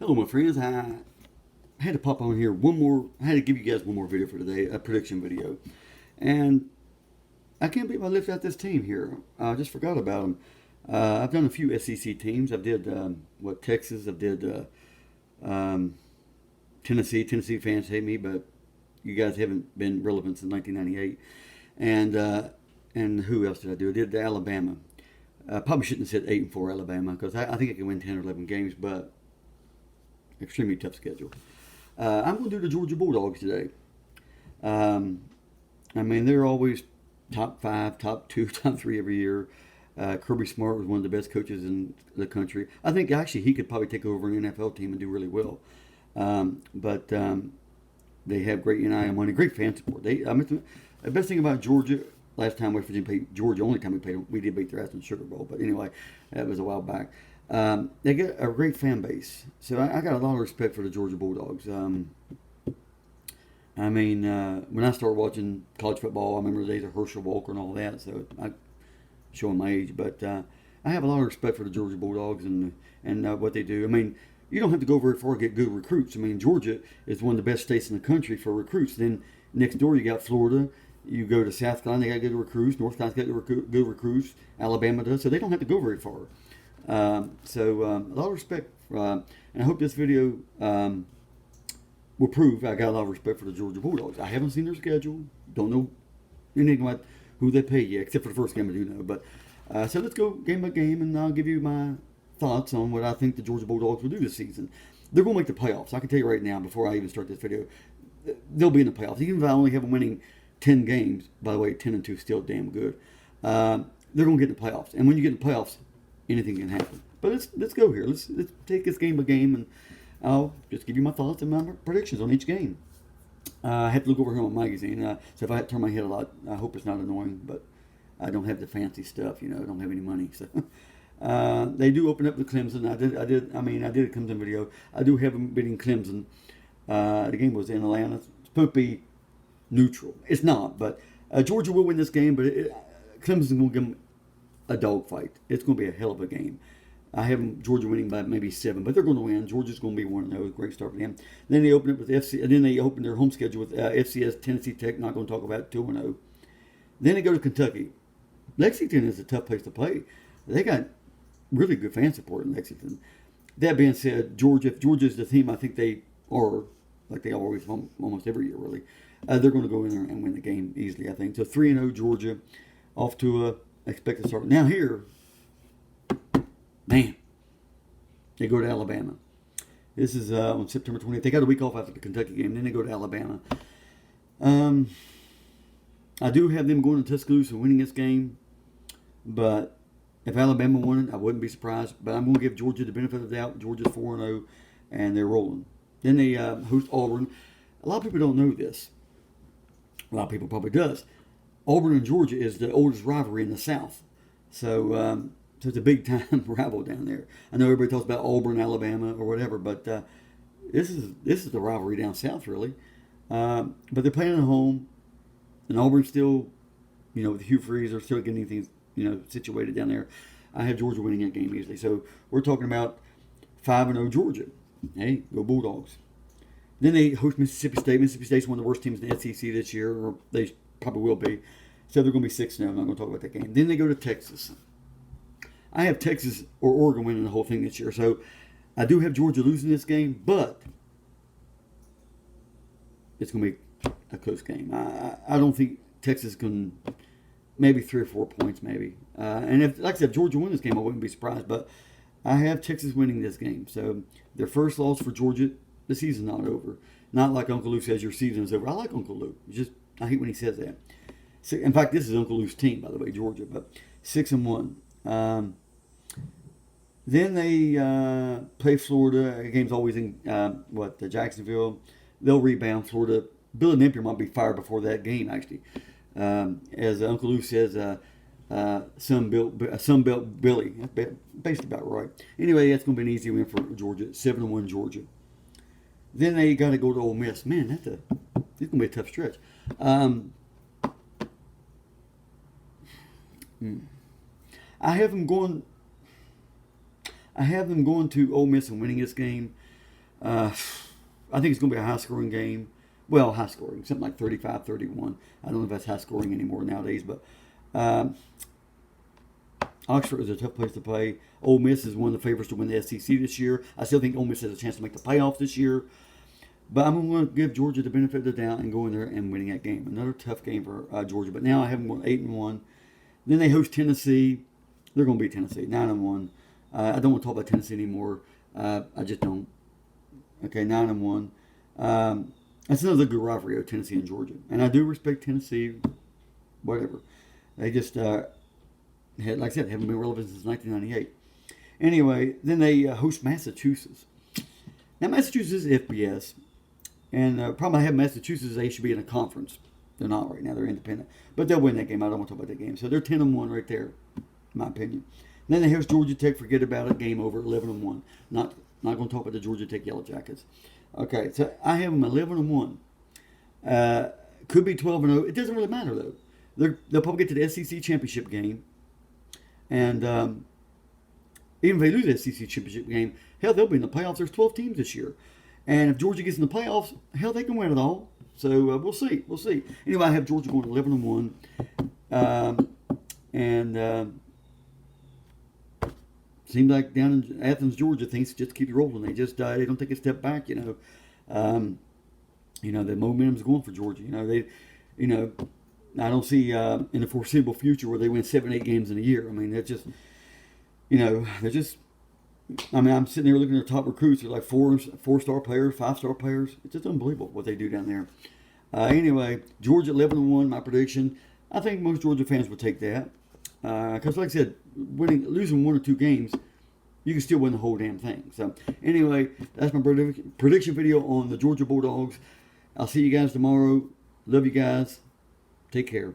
Hello, my friends. I had to pop on here I had to give you guys one more video for today, a prediction video. And I can't believe I left out this team here. I just forgot about them. I've done a few SEC teams. I did, Texas. I did um, Tennessee. Tennessee fans hate me, but you guys haven't been relevant since 1998. And who else did I do? I did Alabama. Probably shouldn't have said 8-4 Alabama because I think I can win 10 or 11 games, but extremely tough schedule. I'm going to do the Georgia Bulldogs today. Um, I mean, they're always top five, top two, top three every year. Kirby Smart was one of the best coaches in the country. I think actually he could probably take over an NFL team and do really well. But they have great NIL money, great fan support. The best thing about Georgia, last time West Virginia played Georgia, only time we played them, we did beat their ass in the Sugar Bowl. But anyway, that was a while back. They get a great fan base. So I got a lot of respect for the Georgia Bulldogs. When I started watching college football, I remember the days of Herschel Walker and all that. So I'm showing my age, but I have a lot of respect for the Georgia Bulldogs and what they do. I mean, you don't have to go very far to get good recruits. I mean, Georgia is one of the best states in the country for recruits. Then next door you got Florida. You go to South Carolina, they got good recruits. North Carolina's got good recruits. Alabama does, so they don't have to go very far. A lot of respect, and I hope this video will prove I got a lot of respect for the Georgia Bulldogs. I haven't seen their schedule, don't know anything about who they pay yet, except for the first game I do know. But so let's go game by game, and I'll give you my thoughts on what I think the Georgia Bulldogs will do this season. They're going to make the playoffs. I can tell you right now, before I even start this video, they'll be in the playoffs. Even if I only have them winning 10 games, by the way, 10-2 is still damn good. They're going to get in the playoffs, and when you get in the playoffs, anything can happen. But let's go here. Let's take this game by game, and I'll just give you my thoughts and my predictions on each game. I have to look over here on my magazine, so if I have to turn my head a lot, I hope it's not annoying. But I don't have the fancy stuff, I don't have any money. So they do open up the Clemson. I did a Clemson video. I do have them beating Clemson. The game was in Atlanta. It's supposed to be neutral. It's not, but Georgia will win this game. But Clemson's going to give them a dogfight. It's going to be a hell of a game. I have Georgia winning by maybe 7, but they're going to win. Georgia's going to be 1-0. Great start for them. Then they open it with FC. And then they open their home schedule with FCS, Tennessee Tech. Not going to talk about 2-0. Then they go to Kentucky. Lexington is a tough place to play. They got really good fan support in Lexington. That being said, Georgia, if Georgia's the team I think they are, like they always almost every year really, they're going to go in there and win the game easily. I think so. 3-0 Georgia, off to a expected start. Now here. Man, they go to Alabama. This is on September 20th. They got a week off after the Kentucky game. Then they go to Alabama. I do have them going to Tuscaloosa and winning this game. But if Alabama won it, I wouldn't be surprised. But I'm going to give Georgia the benefit of the doubt. Georgia's 4-0, and they're rolling. Then they host Auburn. A lot of people don't know this. A lot of people probably does. Auburn and Georgia is the oldest rivalry in the South. So it's a big time rival down there. I know everybody talks about Auburn, Alabama, or whatever, but this is the rivalry down south, really. But they're playing at home, and Auburn's still, with Hugh Freeze, they're still getting things, situated down there. I have Georgia winning that game easily. So we're talking about 5-0 Georgia. Hey, go Bulldogs. Then they host Mississippi State. Mississippi State's one of the worst teams in the SEC this year, or they probably will be. So they're going to be 6-0. I'm not going to talk about that game. Then they go to Texas. I have Texas or Oregon winning the whole thing this year. So I do have Georgia losing this game, but it's going to be a close game. I don't think Texas can, maybe 3 or 4 points, maybe. And if, like I said, if Georgia won this game, I wouldn't be surprised. But I have Texas winning this game. So their first loss for Georgia, the season's not over. Not like Uncle Lou says your season is over. I like Uncle Lou. I hate when he says that. So, in fact, this is Uncle Lou's team, by the way, Georgia. But 6-1. Then they play Florida. The game's always in Jacksonville. They'll rebound. Florida. Billy Napier might be fired before that game, actually. As Uncle Lou says, Sunbelt Billy. That's basically about right. Anyway, that's going to be an easy win for Georgia. 7-1 Georgia. Then they got to go to Ole Miss. Man, it's going to be a tough stretch. I have them going to Ole Miss and winning this game. I think it's going to be a high-scoring game. Well, high-scoring, something like 35-31. I don't know if that's high-scoring anymore nowadays, but Oxford is a tough place to play. Ole Miss is one of the favorites to win the SEC this year. I still think Ole Miss has a chance to make the playoffs this year. But I'm going to give Georgia the benefit of the doubt and go in there and winning that game. Another tough game for Georgia. But now I have them going 8-1. Then they host Tennessee. They're going to beat Tennessee 9-1. I don't want to talk about Tennessee anymore. I just don't. Okay, 9-1. That's another good rivalry of Tennessee and Georgia. And I do respect Tennessee. Whatever. They just like I said, haven't been relevant since 1998. Anyway, then they host Massachusetts. Now, Massachusetts is FBS. And the problem I have Massachusetts is they should be in a conference. They're not right now. They're independent. But they'll win that game. I don't want to talk about that game. So they're 10-1 right there, in my opinion. And then they host Georgia Tech. Forget about it. Game over. 11-1. Not going to talk about the Georgia Tech Yellow Jackets. Okay, so I have them 11-1. Could be 12-0. It doesn't really matter, though. They'll probably get to the SEC championship game. And even if they lose the SEC championship game, hell, they'll be in the playoffs. There's 12 teams this year. And if Georgia gets in the playoffs, hell, they can win it all. So we'll see. We'll see. Anyway, I have Georgia going 11-1. Seems like down in Athens, Georgia, things just keep rolling. They just they don't take a step back. The momentum's going for Georgia. I don't see in the foreseeable future where they win 7-8 games in a year. I mean, they're just. I'm sitting there looking at their top recruits. They're like four-star players, 5-star players. It's just unbelievable what they do down there. Anyway, Georgia 11-1, my prediction. I think most Georgia fans would take that. Because, like I said, losing 1 or 2 games, you can still win the whole damn thing. So, anyway, that's my prediction video on the Georgia Bulldogs. I'll see you guys tomorrow. Love you guys. Take care.